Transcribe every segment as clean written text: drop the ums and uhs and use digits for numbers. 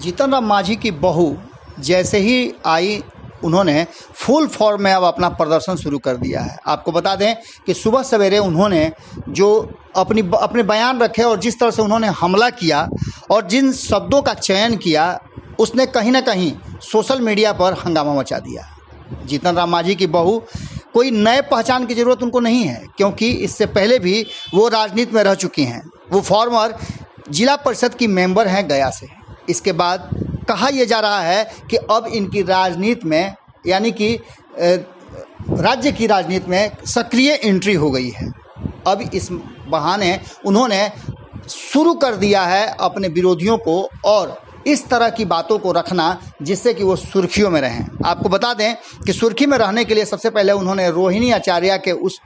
जीतन राम मांझी की बहू जैसे ही आई, उन्होंने फुल फॉर्म में अब अपना प्रदर्शन शुरू कर दिया है। आपको बता दें कि सुबह सवेरे उन्होंने जो अपने बयान रखे और जिस तरह से उन्होंने हमला किया और जिन शब्दों का चयन किया, उसने कहीं ना कहीं सोशल मीडिया पर हंगामा मचा दिया। जीतन राम मांझी की बहू कोई नए पहचान की ज़रूरत उनको नहीं है, क्योंकि इससे पहले भी वो राजनीति में रह चुकी हैं। वो फॉर्मर जिला परिषद की मेंबर हैं गया से। इसके बाद कहा यह जा रहा है कि अब इनकी राजनीति में, यानी कि राज्य की राजनीति में सक्रिय एंट्री हो गई है। अब इस बहाने उन्होंने शुरू कर दिया है अपने विरोधियों को और इस तरह की बातों को रखना जिससे कि वो सुर्खियों में रहें। आपको बता दें कि सुर्खी में रहने के लिए सबसे पहले उन्होंने रोहिणी आचार्य के उस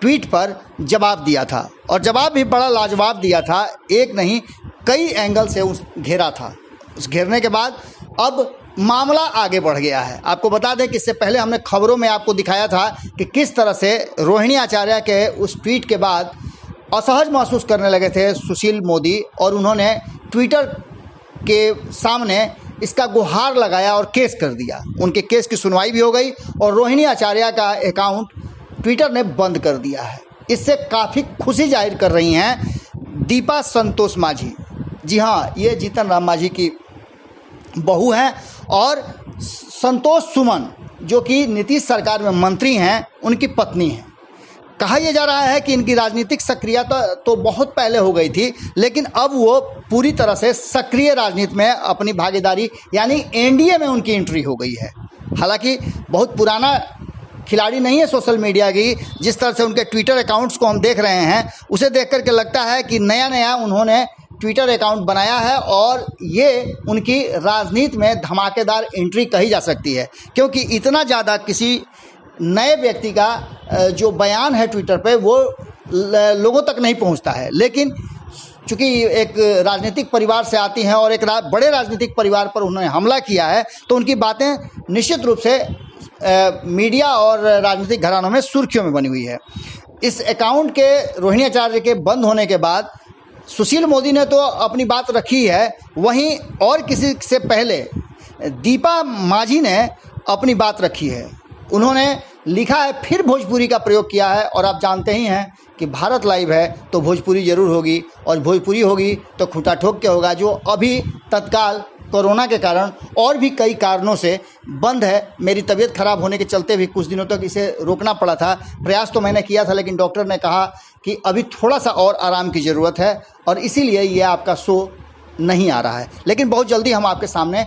ट्वीट पर जवाब दिया था, और जवाब भी बड़ा लाजवाब दिया था। एक नहीं, कई एंगल से उस घेरा था। उस घेरने के बाद अब मामला आगे बढ़ गया है। आपको बता दें कि इससे पहले हमने खबरों में आपको दिखाया था कि किस तरह से रोहिणी आचार्य के उस ट्वीट के बाद असहज महसूस करने लगे थे सुशील मोदी, और उन्होंने ट्विटर के सामने इसका गुहार लगाया और केस कर दिया। उनके केस की सुनवाई भी हो गई और रोहिणी आचार्य का अकाउंट ट्विटर ने बंद कर दिया है। इससे काफ़ी खुशी जाहिर कर रही हैं दीपा संतोष मांझी। जी हाँ, ये जीतन राम मांझी की बहू हैं और संतोष सुमन, जो कि नीतीश सरकार में मंत्री हैं, उनकी पत्नी हैं। कहा यह जा रहा है कि इनकी राजनीतिक सक्रियता तो बहुत पहले हो गई थी, लेकिन अब वो पूरी तरह से सक्रिय राजनीति में अपनी भागीदारी, यानी एनडीए में उनकी एंट्री हो गई है। हालांकि बहुत पुराना खिलाड़ी नहीं है सोशल मीडिया की। जिस तरह से उनके ट्विटर अकाउंट्स को हम देख रहे हैं, उसे देख करके लगता है कि नया नया उन्होंने ट्विटर अकाउंट बनाया है और ये उनकी राजनीति में धमाकेदार एंट्री कही जा सकती है, क्योंकि इतना ज़्यादा किसी नए व्यक्ति का जो बयान है ट्विटर पे वो लोगों तक नहीं पहुंचता है। लेकिन चूँकि एक राजनीतिक परिवार से आती हैं और एक बड़े राजनीतिक परिवार पर उन्होंने हमला किया है, तो उनकी बातें निश्चित रूप से मीडिया और राजनीतिक घरानों में सुर्खियों में बनी हुई है। इस अकाउंट के रोहिणी आचार्य के बंद होने के बाद सुशील मोदी ने तो अपनी बात रखी है, वहीं और किसी से पहले दीपा मांझी ने अपनी बात रखी है। उन्होंने लिखा है, फिर भोजपुरी का प्रयोग किया है, और आप जानते ही हैं कि भारत लाइव है तो भोजपुरी ज़रूर होगी, और भोजपुरी होगी तो खूंटा ठोक के होगा, जो अभी तत्काल कोरोना के कारण और भी कई कारणों से बंद है। मेरी तबीयत ख़राब होने के चलते भी कुछ दिनों तक इसे रोकना पड़ा था। प्रयास तो मैंने किया था, लेकिन डॉक्टर ने कहा कि अभी थोड़ा सा और आराम की ज़रूरत है, और इसीलिए ये आपका शो नहीं आ रहा है। लेकिन बहुत जल्दी हम आपके सामने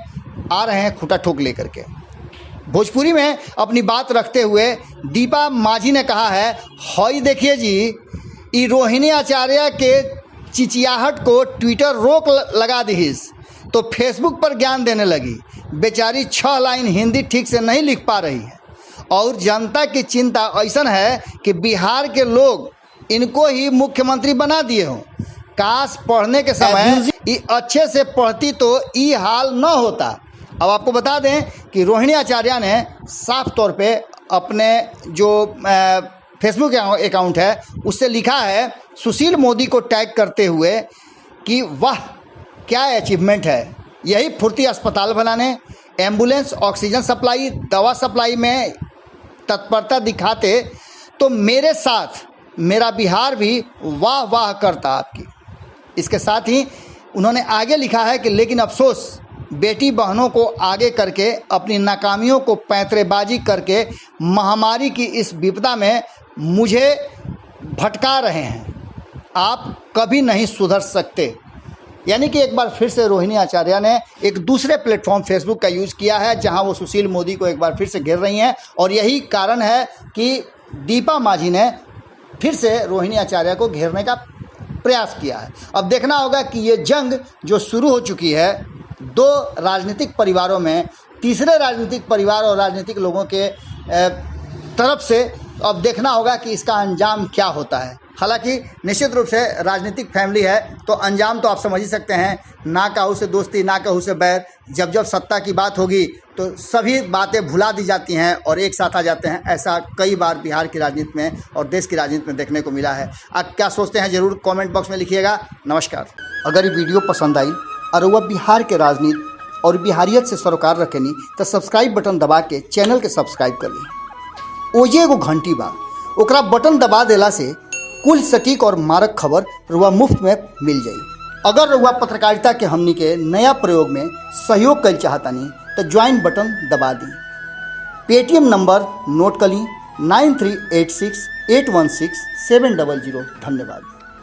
आ रहे हैं खूंटा ठोक लेकर के। भोजपुरी में अपनी बात रखते हुए दीपा मांझी ने कहा है, हई देखिए जी, ई रोहिणी आचार्य के चिचियाहट को ट्विटर रोक लगा दीस तो फेसबुक पर ज्ञान देने लगी। बेचारी 6 लाइन हिंदी ठीक से नहीं लिख पा रही है, और जनता की चिंता ऐसा है कि बिहार के लोग इनको ही मुख्यमंत्री बना दिए हों। काश पढ़ने के समय ये अच्छे से पढ़ती तो ये हाल न होता। अब आपको बता दें कि रोहिणी आचार्य ने साफ तौर पे अपने जो फेसबुक अकाउंट है उससे लिखा है, सुशील मोदी को टैग करते हुए कि वाह क्या अचीवमेंट है, यही फुर्ती अस्पताल बनाने, एम्बुलेंस, ऑक्सीजन सप्लाई, दवा सप्लाई में तत्परता दिखाते तो मेरे साथ मेरा बिहार भी वाह वाह करता आपकी। इसके साथ ही उन्होंने आगे लिखा है कि लेकिन अफसोस, बेटी बहनों को आगे करके अपनी नाकामियों को पैंतरेबाजी करके महामारी की इस विपदा में मुझे भटका रहे हैं। आप कभी नहीं सुधर सकते। यानी कि एक बार फिर से रोहिणी आचार्य ने एक दूसरे प्लेटफॉर्म फेसबुक का यूज़ किया है, जहां वो सुशील मोदी को एक बार फिर से घेर रही हैं, और यही कारण है कि दीपा मांझी ने फिर से रोहिणी आचार्य को घेरने का प्रयास किया है। अब देखना होगा कि ये जंग जो शुरू हो चुकी है दो राजनीतिक परिवारों में, तीसरे राजनीतिक परिवार और राजनीतिक लोगों के तरफ से, अब देखना होगा कि इसका अंजाम क्या होता है। हालांकि निश्चित रूप से राजनीतिक फैमिली है तो अंजाम तो आप समझ ही सकते हैं, ना कहू से दोस्ती ना कहू से बैर। जब जब सत्ता की बात होगी तो सभी बातें भुला दी जाती हैं और एक साथ आ जाते हैं। ऐसा कई बार बिहार की राजनीति में और देश की राजनीति में देखने को मिला है। आप क्या सोचते हैं ज़रूर कमेंट बॉक्स में लिखिएगा। नमस्कार। अगर ये वीडियो पसंद आई और वह बिहार के राजनीति और बिहारियत से सरोकार रखेनी तो सब्सक्राइब बटन दबा के चैनल के सब्सक्राइब कर ली। ओजे एगो घंटी बा, ओकरा बटन दबा देला से कुल सटीक और मारक खबर रुआ मुफ्त में मिल जाई। अगर रुआ पत्रकारिता के हमनी के नया प्रयोग में सहयोग कर चाहतानी तो ज्वाइन बटन दबा दी। पेटीएम नंबर नोट कर ली 9386816700। धन्यवाद।